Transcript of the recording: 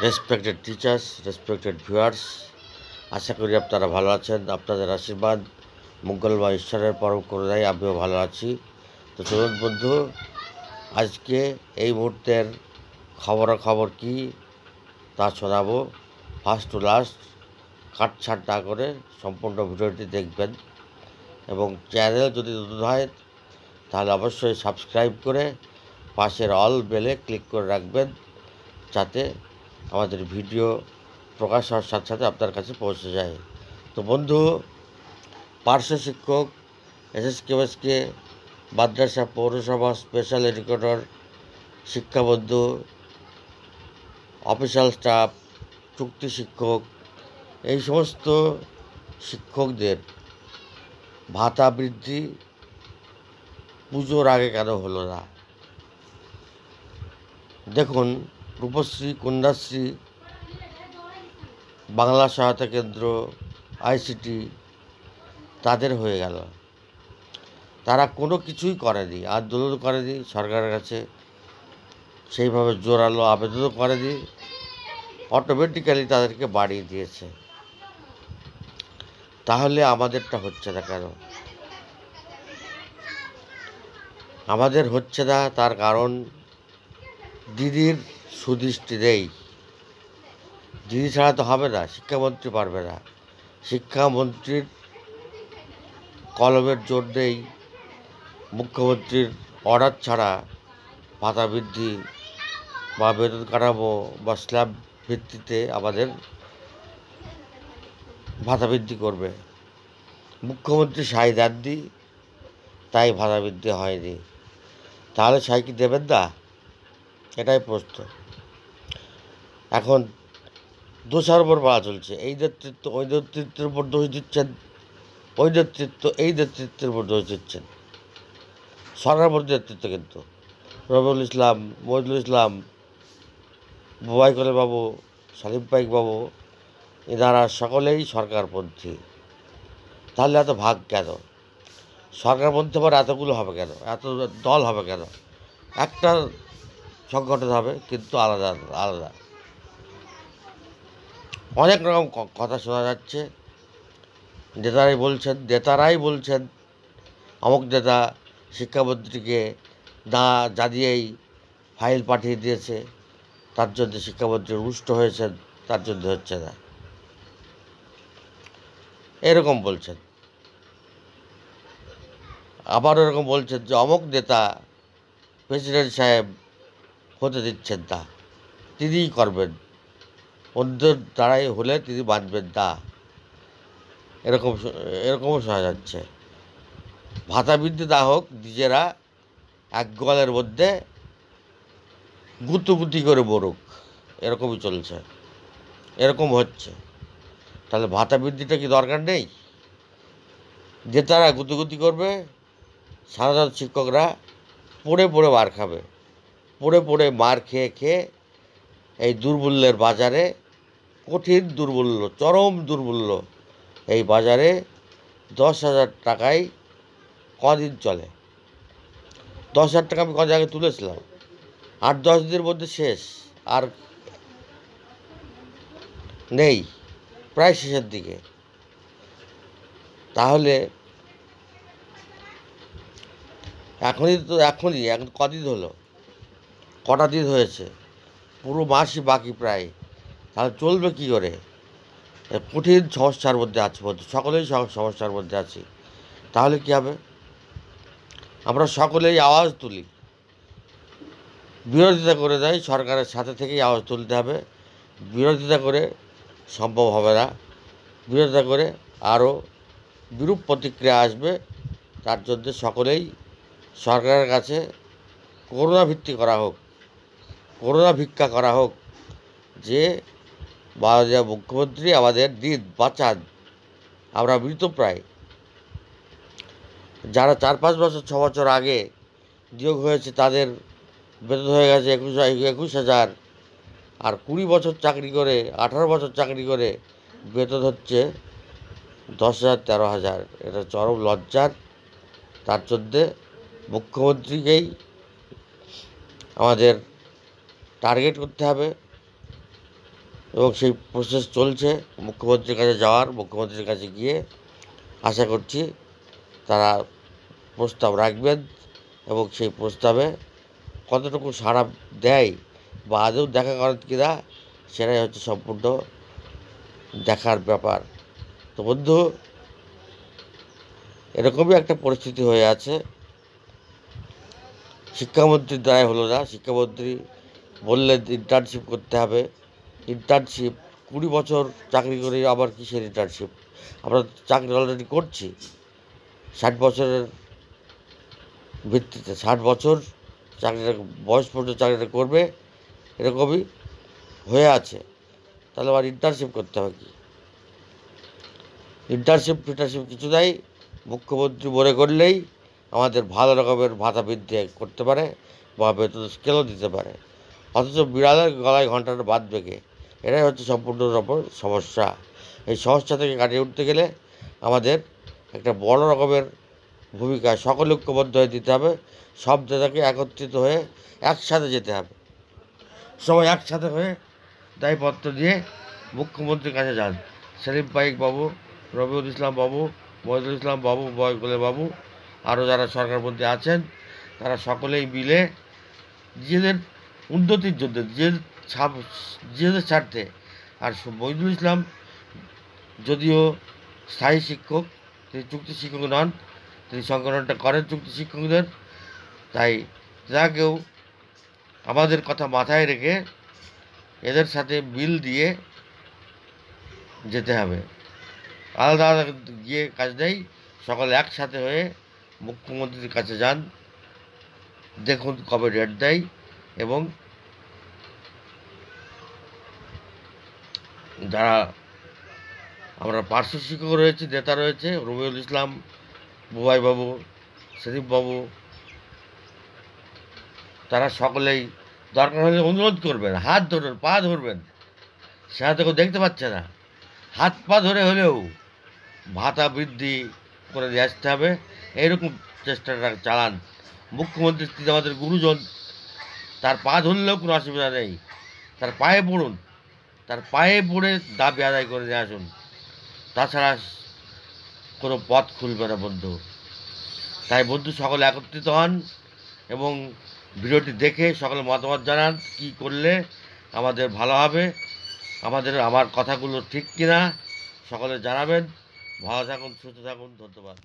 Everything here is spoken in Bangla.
রেসপেক্টেড টিচার্স, রেসপেক্টেড ভিউয়ার্স, আশা করি আপনারা ভালো আছেন। আপনাদের আশীর্বাদ, মঙ্গল বা ঈশ্বরের পরম করুণায় আমিও ভালো আছি। তো চলুন বন্ধু, আজকে এই মুহূর্তের খবরাখবর কী তা শোনাবো। ফার্স্ট টু লাস্ট কাটছাট না করে সম্পূর্ণ ভিডিওটি দেখবেন, এবং চ্যানেল যদি নতুন হয় তাহলে অবশ্যই সাবস্ক্রাইব করে পাশের অল বেলে ক্লিক করে রাখবেন, যাতে আমাদের ভিডিও প্রকাশ হওয়ার সাথে সাথে আপনার কাছে পৌঁছে যায়। তো বন্ধু, পার্শ্ব শিক্ষক, এসএসকে মাদ্রাসা, পৌরসভা, স্পেশাল এডুকেটর, শিক্ষাবন্ধু, অফিসিয়াল স্টাফ, চুক্তি শিক্ষক, এই সমস্ত শিক্ষকদের ভাতা বৃদ্ধি পুজোর আগে কেন হলো না? দেখুন, রূপশ্রী, কন্যাশ্রী, বাংলা সহায়তা কেন্দ্র, আইসিটি তাদের হয়ে গেল। তারা কোনো কিছুই করেনি, আন্দোলন করেনি সরকারের কাছে, সেইভাবে জোরালো আবেদনও করেনি, অটোমেটিক্যালি তাদেরকে বাড়িয়ে দিয়েছে। তাহলে আমাদেরটা হচ্ছে না কেন? আমাদের হচ্ছে না তার কারণ দিদির সুদৃষ্টি নেই। দিদি ছাড়া তো হবে না, শিক্ষামন্ত্রী পারবে না। শিক্ষামন্ত্রীর কলমের জন্যেই মুখ্যমন্ত্রীর অর্ডার ছাড়া ভাতা বৃদ্ধি বা বেতন কাঠামো বা স্ল্যাব ভিত্তিতে আমাদের ভাতা বৃদ্ধি করবে। মুখ্যমন্ত্রী সাই দেননি, তাই ভাতা বৃদ্ধি হয়নি। তাহলে সাই কি দেবেন না? এটাই প্রশ্ন। এখন দোষার উপর বলা চলছে, এই নেতৃত্ব ওই নেতৃত্বের উপর দোষ দিচ্ছেন, ওই নেতৃত্ব এই নেতৃত্বের উপর দোষ দিচ্ছেন। সরকারপন্থী নেতৃত্ব কিন্তু রবিউল ইসলাম, মহিদুল ইসলাম, বুবাই কলে বাবু, সালিম পাইক বাবু, এনারা সকলেই সরকারপন্থী। তাহলে এত ভাগ কেন? সরকারপন্থী আবার এতগুলো হবে কেন? এত দল হবে কেন? একটা সংগঠন হবে, কিন্তু আলাদা আলাদা। অনেক রকম কথা শোনা যাচ্ছে। নেতারাই বলছেন অমুক নেতা শিক্ষামন্ত্রীকে না জানিয়েই ফাইল পাঠিয়ে দিয়েছে, তার জন্য শিক্ষামন্ত্রী রুষ্ট হয়েছেন, তার জন্য হচ্ছে না, এরকম বলছেন। আবার এরকম বলছেন যে অমুক নেতা প্রেসিডেন্ট সাহেব হতে দিচ্ছেন না, তিনিই করবেন, অন্যদের দ্বারাই হলে তিনি মানবেন না, এরকমও শোনা যাচ্ছে। ভাতা বৃদ্ধি না হোক, নিজেরা এক গোয়ালের মধ্যে গুতুগুতি করে মরুক, এরকমই চলছে, এরকম হচ্ছে। তাহলে ভাতা বৃদ্ধিটা কি দরকার নেই? যে তারা গুতুগুতি করবে, সাধারণ শিক্ষকরা পড়ে পড়ে মার খাবে, পড়ে পড়ে মার খেয়ে খেয়ে এই দুর্মূল্যের বাজারে, কঠিন দুর্মূল্য, চরম দুর্মূল্য এই বাজারে 10,000 টাকায় কদিন চলে? 10,000 টাকা আমি কদিন আগে তুলেছিলাম, 8-10 দিনের মধ্যে শেষ, আর নেই, প্রায় শেষের দিকে। তাহলে এখন কদিন হলো, কটা দিন হয়েছে, পুরো মাসই বাকি প্রায়। তাহলে চলবে কী করে? কঠিন সমস্যার মধ্যে আছে বন্ধু, সকলেই সমস্যার মধ্যে আছি। তাহলে কী হবে? আমরা সকলেই আওয়াজ তুলি, বিরোধিতা করে দেয়, সরকারের সাথে থেকেই আওয়াজ তুলতে হবে। বিরোধিতা করে সম্ভব হবে না, বিরোধিতা করে আরও বিরূপ প্রতিক্রিয়া আসবে। তার জন্য সকলেই সরকারের কাছে করুণা ভিক্ষা করা হোক, যে মাননীয় মুখ্যমন্ত্রী আমাদের দিন বাঁচান, আমরা মৃতপ্রায়। যারা 4-5 বছর 6 বছর আগে নিয়োগ হয়েছে তাদের বেতন হয়ে গেছে 21,000, আর 20 বছর চাকরি করে, 18 বছর চাকরি করে বেতন হচ্ছে 10,000, 13,000। এটা চরম লজ্জার। তার জন্যে মুখ্যমন্ত্রীকেই আমাদের টার্গেট করতে হবে, এবং সেই প্রসেস চলছে মুখ্যমন্ত্রীর কাছে যাওয়ার। মুখ্যমন্ত্রীর কাছে গিয়ে আশা করছি তারা প্রস্তাব রাখবেন এবং সেই প্রস্তাবে কতটুকু সাড়া দেয় বা আদৌ দেখা করেন কিনা সেটাই হচ্ছে সম্পূর্ণ দেখার ব্যাপার। তো বন্ধু, এরকমই একটা পরিস্থিতি হয়ে আছে। শিক্ষামন্ত্রীর দ্বারাই হলো না। শিক্ষামন্ত্রী বললেন ইন্টার্নশিপ করতে হবে। ইন্টার্নশিপ 20 বছর চাকরি করে আবার কিসের ইন্টার্নশিপ? আমরা চাকরি অলরেডি করছি 60 বছরের ভিত্তিতে। 60 বছর চাকরিটা বয়স পর্যন্ত চাকরিটা করবে, এরকমই হয়ে আছে। তাহলে আবার ইন্টার্নশিপ করতে হবে কি? ইন্টার্নশিপ কিছু নাই। মুখ্যমন্ত্রী মনে করলেই আমাদের ভালো রকমের ভাতা বৃদ্ধি করতে পারে বা বেতন স্কেলও দিতে পারে, অথচ বিড়ালের গলায় ঘন্টাটা বাঁধবে কে? এটাই হচ্ছে সম্পূর্ণ রকম সমস্যা। এই সমস্যা থেকে কাটিয়ে উঠতে গেলে আমাদের একটা বড় রকমের ভূমিকা সকলে ঐক্যবদ্ধ হয়ে দিতে হবে। সব নেতাকে একত্রিত হয়ে একসাথে যেতে হবে। সবাই একসাথে হয়ে দায়পত্র দিয়ে মুখ্যমন্ত্রীর কাছে যান। সেলিম পাইক বাবু, রবিউল ইসলাম বাবু, মহিদুল ইসলাম বাবু, বয়কলে বাবু, আরও যারা সরকারপন্থী আছেন তারা সকলেই মিলে নিজেদের উন্নতির জন্য, নিজেদের স্বার্থে। আর মহিদুল ইসলাম যদিও স্থায়ী শিক্ষক, তিনি চুক্তি শিক্ষক নন, তিনি সংগঠনটা করেন চুক্তি শিক্ষকদের। তাই তাকেও আমাদের কথা মাথায় রেখে এদের সাথে মিল দিয়ে যেতে হবে। আলাদা আলাদা গিয়ে কাজ নেই, সকলে একসাথে হয়ে মুখ্যমন্ত্রীর কাছে যান, দেখুন কবে ডেট দেয়। এবং যারা আমরা পার্শ্ব শিক্ষক রয়েছে, নেতা রয়েছে, রবিউল ইসলাম, বুবাই বাবু, সেলিম বাবু, তারা সকলেই দরকার হলে অনুরোধ করবেন, হাত ধরবেন, পা ধরবেন। সেটা তো কেউ দেখতে পাচ্ছে না। হাত পা ধরে হলেও ভাতা বৃদ্ধি করে দিয়ে আসতে হবে, এইরকম চেষ্টাটা চালান। মুখ্যমন্ত্রী তিনি আমাদের গুরুজন, তার পা ধরলেও কোনো অসুবিধা নেই। তার পায়ে পড়ুন, তার পায়ে পড়ে দাবি আদায় করে নিয়ে আসুন। তাছাড়া কোনো পথ খুলবে না বন্ধু। তাই বন্ধু সকলে একত্রিত হন এবং ভিডিওটি দেখে সকলে মতামত জানান কী করলে আমাদের ভালো হবে, আমার কথাগুলো ঠিক কিনা সকলে জানাবেন। ভালো থাকুন, সুস্থ থাকুন, ধন্যবাদ।